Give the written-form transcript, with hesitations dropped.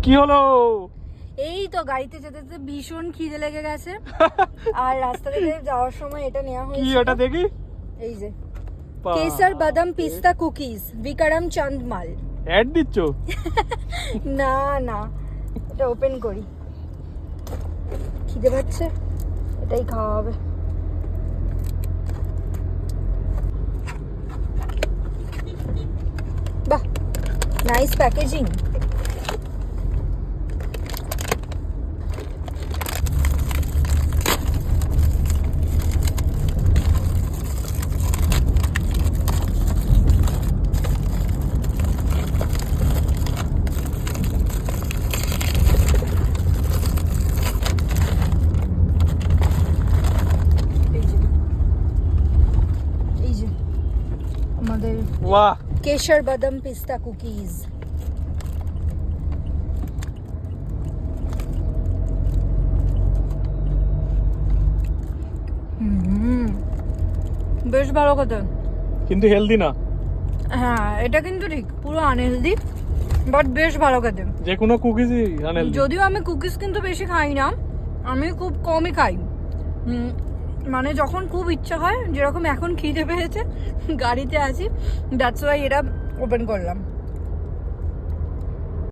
কি হলো? এই তো গাড়িতে যেতে যেতে ভীষণ খিদে লেগে গেছে আর রাস্তা থেকে যাওয়ার সময় এটা নেওয়া কি হয়েছে। ওটা দেখি? এই যে কেসার বাদাম পিস্তা কুকিজ বিকারম চাঁদ মাল। অ্যাড দিচ্ছ? না না, এটা ওপেন করি, খিদে পাচ্ছে, এটাই খাওয়া হবে। বাহ, নাইস প্যাকেজিং। এই যে আমাদের বাহ, কেশর বাদাম পিস্তা কুকিজ। বেশ ভালো কথা, কিন্তু হেলদি না। হ্যাঁ এটা কিন্তু ঠিক, পুরো আনহেলদি বাট বেশ ভালো খেতে। যে কোনো কুকিজই আনহেলদি। যদিও আমি কুকিজ কিন্তু বেশি খাই না, আমি খুব কমই খাই। মানে যখন খুব ইচ্ছা হয়, যেরকম এখন খিদে পেয়েছে গাড়িতে আছি, দ্যাটস ওয়াই এটা ওপেন করলাম।